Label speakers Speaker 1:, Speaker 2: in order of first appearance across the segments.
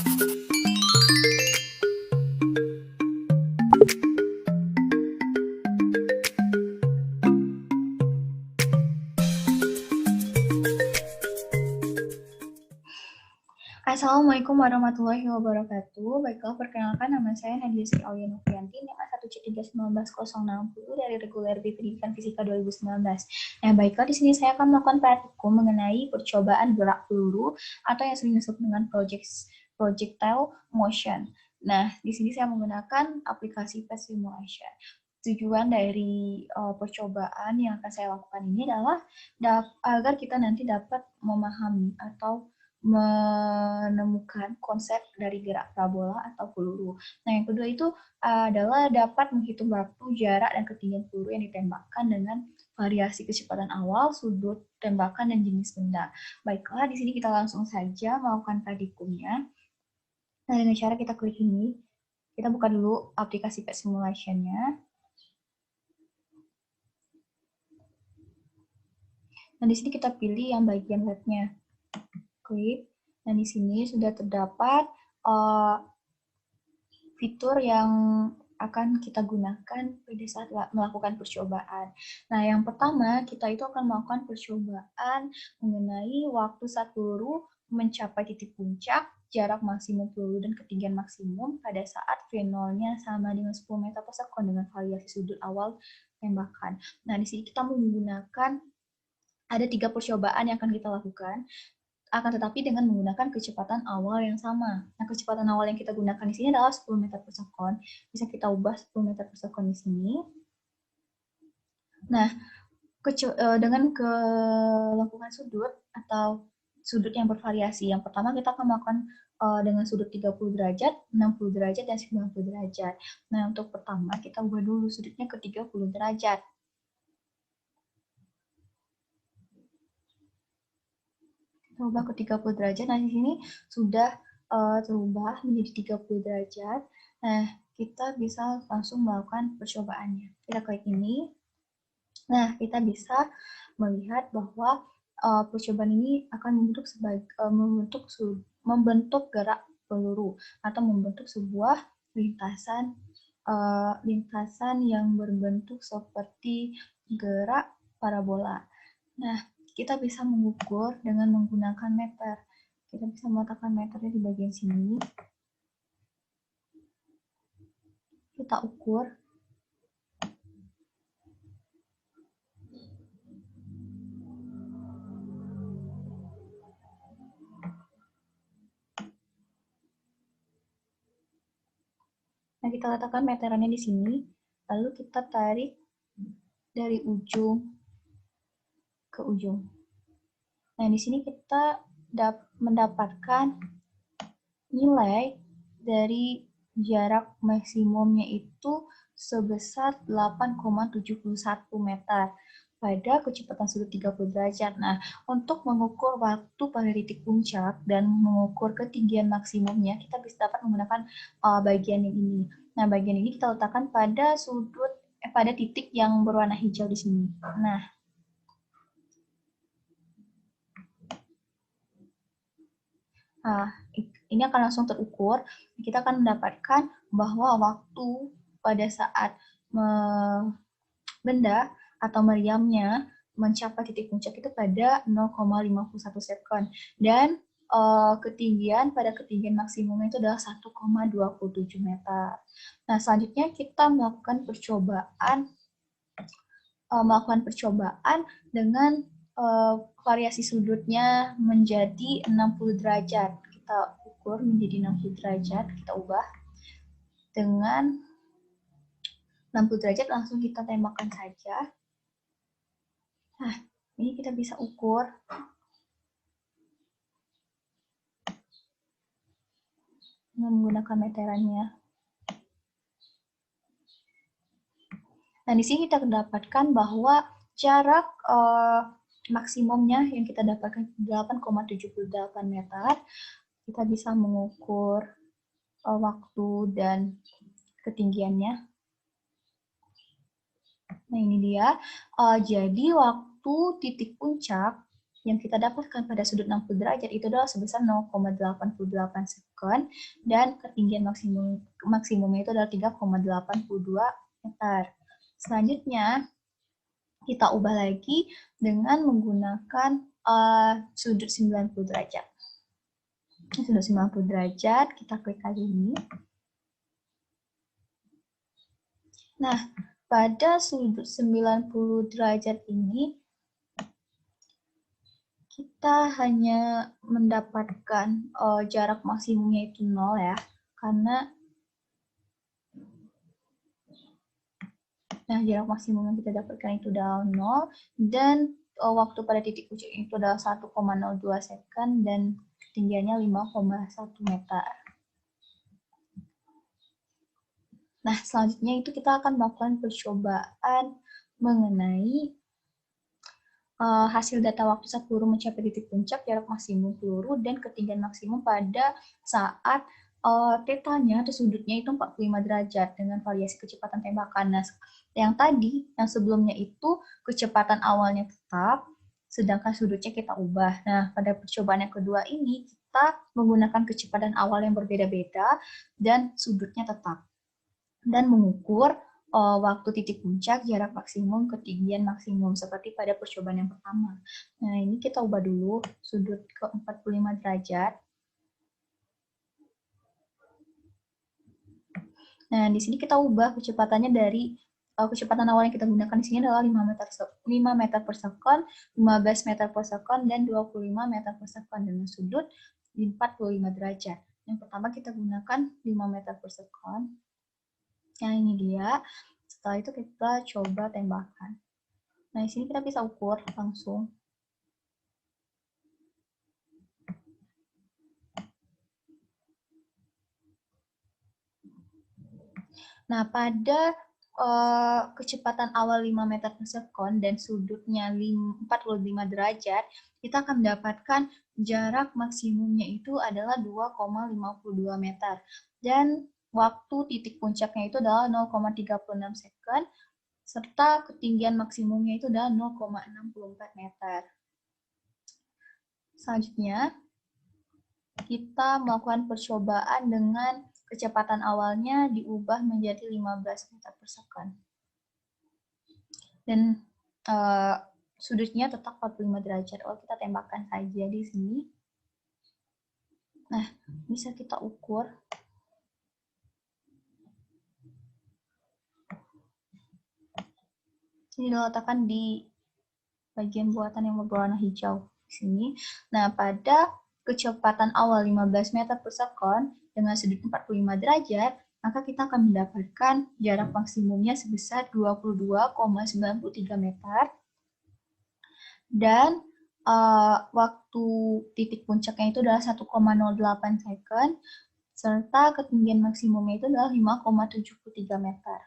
Speaker 1: Assalamualaikum warahmatullahi wabarakatuh. Baiklah, perkenalkan nama saya Nadia Sri Aulia Nurfianti, NIM 1C3190060 dari Reguler B Pendidikan Fisika 2019. Nah, baiklah, di sini saya akan melakukan praktikum mengenai percobaan gerak peluru atau yang sering disebut dengan projectile motion. Nah, di sini saya menggunakan aplikasi PET Simulation. Tujuan dari percobaan yang akan saya lakukan ini adalah agar kita nanti dapat memahami atau menemukan konsep dari gerak parabola atau peluru. Nah, yang kedua itu adalah dapat menghitung waktu, jarak, dan ketinggian peluru yang ditembakkan dengan variasi kecepatan awal, sudut tembakan, dan jenis benda. Baiklah, di sini kita langsung saja melakukan praktikumnya. Nah, dengan cara kita klik ini, kita buka dulu aplikasi PET Simulation-nya. Nah, di sini kita pilih yang bagian webnya. Klik. Dan di sini sudah terdapat fitur yang akan kita gunakan pada saat melakukan percobaan. Nah, yang pertama, kita itu akan melakukan percobaan mengenai waktu saat peluru mencapai titik puncak, jarak maksimum peluru dan ketinggian maksimum pada saat V0-nya sama dengan 10 meter per sekon dengan variasi sudut awal tembakan. Nah, di sini kita menggunakan ada 3 percobaan yang akan kita lakukan, akan tetapi dengan menggunakan kecepatan awal yang sama. Nah, kecepatan awal yang kita gunakan di sini adalah 10 meter per sekon. Bisa kita ubah 10 meter per sekon di sini. Nah, dengan kelengkungan sudut atau sudut yang bervariasi. Yang pertama kita akan melakukan dengan sudut 30 derajat, 60 derajat, dan 90 derajat. Nah, untuk pertama kita ubah dulu sudutnya ke 30 derajat. Ubah ke 30 derajat. Nah, di sini sudah terubah menjadi 30 derajat. Nah, kita bisa langsung melakukan percobaannya. Kita klik ini. Nah, kita bisa melihat bahwa percobaan ini akan membentuk gerak peluru atau membentuk sebuah lintasan yang berbentuk seperti gerak parabola. Nah, kita bisa mengukur dengan menggunakan meter. Kita bisa meletakkan meternya di bagian sini. Kita ukur. Nah, kita letakkan meterannya di sini. Lalu kita tarik dari ujung ke ujung. Nah, di sini kita mendapatkan nilai dari jarak maksimumnya itu sebesar 8,71 meter pada kecepatan sudut 30 derajat. Nah, untuk mengukur waktu pada titik puncak dan mengukur ketinggian maksimumnya, kita bisa dapat menggunakan bagian yang ini. Nah, bagian ini kita letakkan pada pada titik yang berwarna hijau di sini. Nah, ini akan langsung terukur. Kita akan mendapatkan bahwa waktu pada saat benda atau meriamnya mencapai titik puncak itu pada 0,51 sekon. Dan ketinggian maksimumnya itu adalah 1,27 meter. Nah, selanjutnya kita melakukan percobaan dengan variasi sudutnya menjadi 60 derajat. Kita ukur menjadi 60 derajat, kita ubah dengan 60 derajat, langsung kita tembakkan saja. Nah, ini kita bisa ukur. Dengan menggunakan meterannya. Nah, di sini kita mendapatkan bahwa jarak maksimumnya yang kita dapatkan 8,78 meter. Kita bisa mengukur waktu dan ketinggiannya. Nah, ini dia. Jadi waktu titik puncak yang kita dapatkan pada sudut 60 derajat itu adalah sebesar 0,88 sekon, dan ketinggian maksimumnya itu adalah 3,82 meter. Selanjutnya, kita ubah lagi dengan menggunakan sudut 90 derajat. Sudut 90 derajat, kita klik kali ini. Nah, pada sudut 90 derajat ini, kita hanya mendapatkan jarak maksimumnya itu 0 ya, karena jarak maksimum yang kita dapatkan itu adalah 0, dan waktu pada titik puncak itu adalah 1,02 second, dan ketinggiannya 5,1 meter. Nah, selanjutnya itu kita akan melakukan percobaan mengenai hasil data waktu saat peluru mencapai titik puncak, jarak maksimum peluru, dan ketinggian maksimum pada saat tetanya atau sudutnya itu 45 derajat dengan variasi kecepatan tembakan. Nah, yang sebelumnya itu kecepatan awalnya tetap, sedangkan sudutnya kita ubah. Nah, pada percobaan yang kedua ini, kita menggunakan kecepatan awal yang berbeda-beda dan sudutnya tetap. Dan mengukur waktu titik puncak, jarak maksimum, ketinggian maksimum, seperti pada percobaan yang pertama. Nah, ini kita ubah dulu sudut ke 45 derajat. Nah, di sini kita ubah kecepatannya dari kecepatan awal yang kita gunakan di sini adalah 5 meter per sekon, 15 meter per sekon, dan 25 meter per sekon dengan sudut di 45 derajat. Yang pertama kita gunakan 5 meter per sekon. Yang ini dia. Setelah itu kita coba tembakan. Nah, di sini kita bisa ukur langsung. Nah, pada kecepatan awal 5 meter per sekon dan sudutnya 45 derajat, kita akan mendapatkan jarak maksimumnya itu adalah 2,52 meter. Dan waktu titik puncaknya itu adalah 0,36 second, serta ketinggian maksimumnya itu adalah 0,64 meter. Selanjutnya, kita melakukan percobaan dengan kecepatan awalnya diubah menjadi 15 meter per second. Dan sudutnya tetap 45 derajat. Kita tembakkan saja di sini. Nah, bisa kita ukur. Ini diletakkan di bagian buatan yang berwarna hijau di sini. Nah, pada kecepatan awal 15 meter per sekon dengan sudut 45 derajat, maka kita akan mendapatkan jarak maksimumnya sebesar 22,93 meter. Dan waktu titik puncaknya itu adalah 1,08 second, serta ketinggian maksimumnya itu adalah 5,73 meter.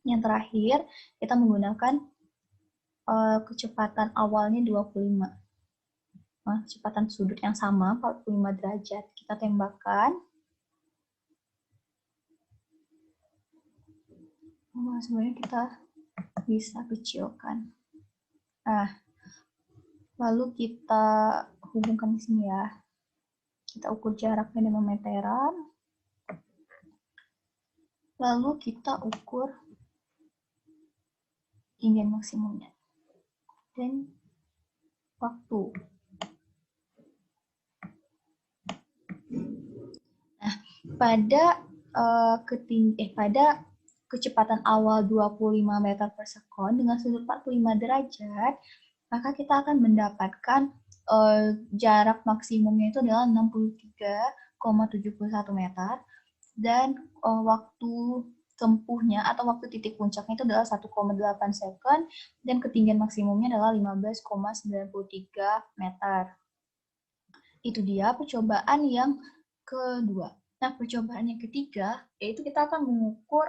Speaker 1: Yang terakhir, kita menggunakan kecepatan awalnya 25. Nah, kecepatan sudut yang sama, 45 derajat. Kita tembakkan. Nah, sebenarnya kita bisa kecilkan. Nah, lalu kita hubungkan di sini ya. Kita ukur jaraknya dengan meteran. Lalu kita ukur ketinggian maksimumnya. Dan waktu. Nah, pada kecepatan awal 25 meter per sekon dengan sudut 45 derajat, maka kita akan mendapatkan jarak maksimumnya itu adalah 63,71 meter, dan waktu tempuhnya atau waktu titik puncaknya itu adalah 1,8 second, dan ketinggian maksimumnya adalah 15,93 meter. Itu dia percobaan yang kedua. Nah, percobaan yang ketiga, yaitu kita akan mengukur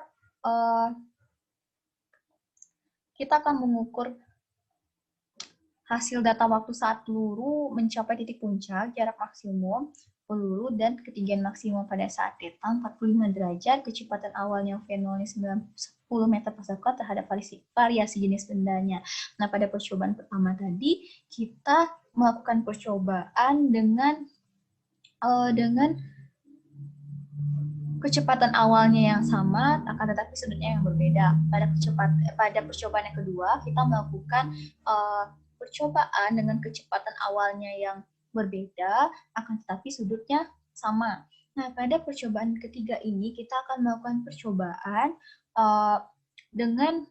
Speaker 1: hasil data waktu saat peluru mencapai titik puncak, jarak maksimum peluru, dan ketinggian maksimum pada saat tetang 45 derajat, kecepatan awalnya V0-nya 10 meter per sekon terhadap variasi jenis bendanya. Nah, pada percobaan pertama tadi, kita melakukan percobaan dengan kecepatan awalnya yang sama, akan tetapi sudutnya yang berbeda. Pada percobaan yang kedua, kita melakukan percobaan dengan kecepatan awalnya yang berbeda, akan tetapi sudutnya sama. Nah, pada percobaan ketiga ini, kita akan melakukan percobaan dengan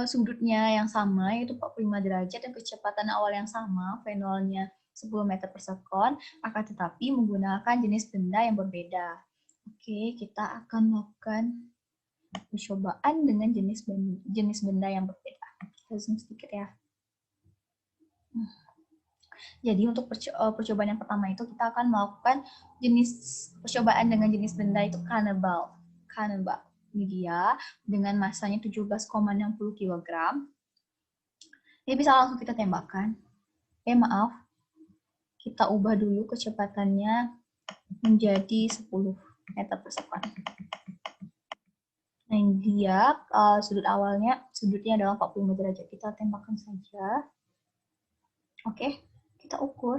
Speaker 1: sudutnya yang sama, yaitu 45 derajat, dan kecepatan awal yang sama, V0-nya 10 meter per sekon, akan tetapi menggunakan jenis benda yang berbeda. Oke, kita akan melakukan percobaan dengan jenis benda yang berbeda. Kita zoom sedikit ya. Jadi untuk percobaan yang pertama itu kita akan melakukan percobaan dengan jenis benda itu cannonball. Ini dia dengan masanya 17,60 kg. Ini bisa langsung kita tembakkan. Maaf, kita ubah dulu kecepatannya menjadi 10 meter per sekon. Nah, ini dia sudutnya adalah 45 derajat. Kita tembakkan saja. Oke, kita ukur.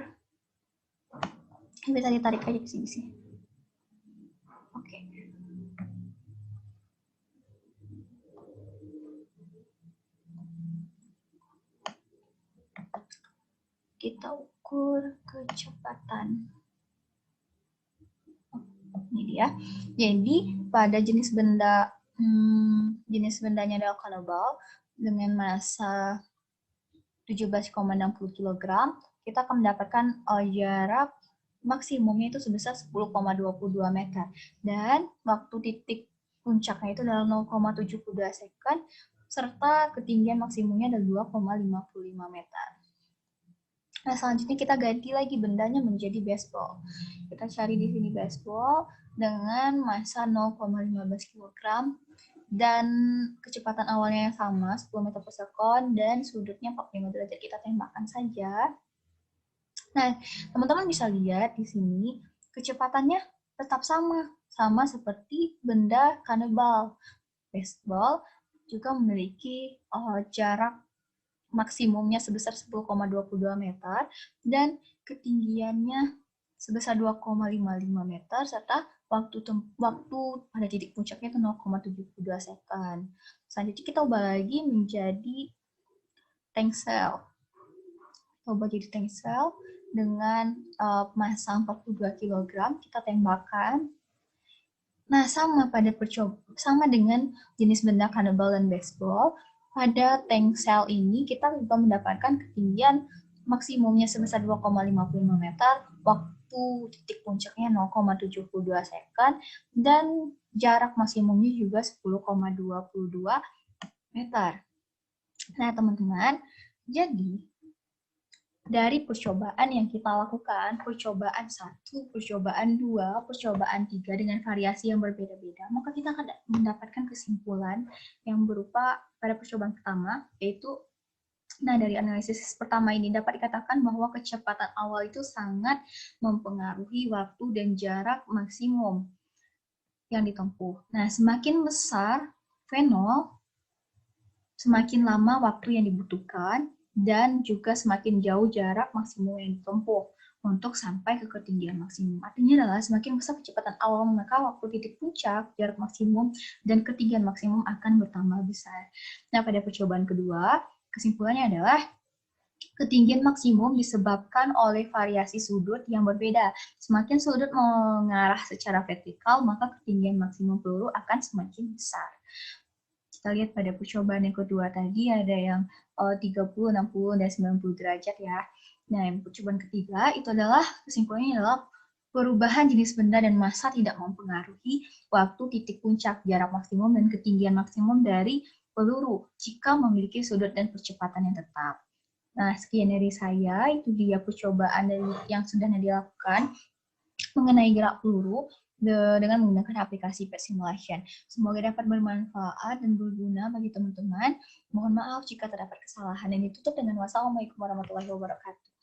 Speaker 1: Ini bisa ditarik aja ke sini. Oke. Kita ukur kecepatan. Ini dia. Jadi pada jenis bendanya adalah cannonball dengan massa 17,60 kg, kita akan mendapatkan jarak maksimumnya itu sebesar 10,22 meter. Dan waktu titik puncaknya itu adalah 0,72 second, serta ketinggian maksimumnya adalah 2,55 meter. Nah, selanjutnya kita ganti lagi bendanya menjadi baseball. Kita cari di sini baseball dengan massa 0,15 kg dan kecepatan awalnya yang sama, 10 meter per sekon, dan sudutnya 45 derajat. Kita tembakkan saja. Nah, teman-teman bisa lihat di sini kecepatannya tetap sama seperti benda cannonball. Baseball juga memiliki jarak maksimumnya sebesar 10,22 meter dan ketinggiannya sebesar 2,55 meter serta waktu pada titik puncaknya itu 0,72 second. Selanjutnya kita ubah lagi menjadi tank cell. Kita ubah jadi tank cell dengan massa 42 kg, kita tembakkan. Nah, sama dengan jenis benda cannonball dan baseball, pada tank cell ini kita juga mendapatkan ketinggian maksimumnya sebesar 2,55 meter, waktu titik puncaknya 0,72 second, dan jarak maksimumnya juga 10,22 meter. Nah, teman-teman, jadi dari percobaan yang kita lakukan, percobaan 1, percobaan 2, percobaan 3 dengan variasi yang berbeda-beda, maka kita akan mendapatkan kesimpulan yang berupa pada percobaan pertama, yaitu, nah dari analisis pertama ini dapat dikatakan bahwa kecepatan awal itu sangat mempengaruhi waktu dan jarak maksimum yang ditempuh. Nah, semakin besar V0, semakin lama waktu yang dibutuhkan, dan juga semakin jauh jarak maksimum yang ditempuh untuk sampai ke ketinggian maksimum. Artinya adalah semakin besar kecepatan awal, maka waktu titik puncak, jarak maksimum, dan ketinggian maksimum akan bertambah besar. Nah, pada percobaan kedua, kesimpulannya adalah ketinggian maksimum disebabkan oleh variasi sudut yang berbeda. Semakin sudut mengarah secara vertikal, maka ketinggian maksimum peluru akan semakin besar. Kita lihat pada percobaan yang kedua tadi ada yang 30, 60, dan 90 derajat ya. Nah, yang percobaan ketiga itu adalah kesimpulannya adalah perubahan jenis benda dan massa tidak mempengaruhi waktu titik puncak, jarak maksimum, dan ketinggian maksimum dari peluru jika memiliki sudut dan percepatan yang tetap. Nah, sekian dari saya, itu dia percobaan yang sudah dilakukan mengenai gerak peluru dengan menggunakan aplikasi Pet Simulation. Semoga dapat bermanfaat dan berguna bagi teman-teman. Mohon maaf jika terdapat kesalahan, dan ditutup dengan wassalamualaikum warahmatullahi wabarakatuh.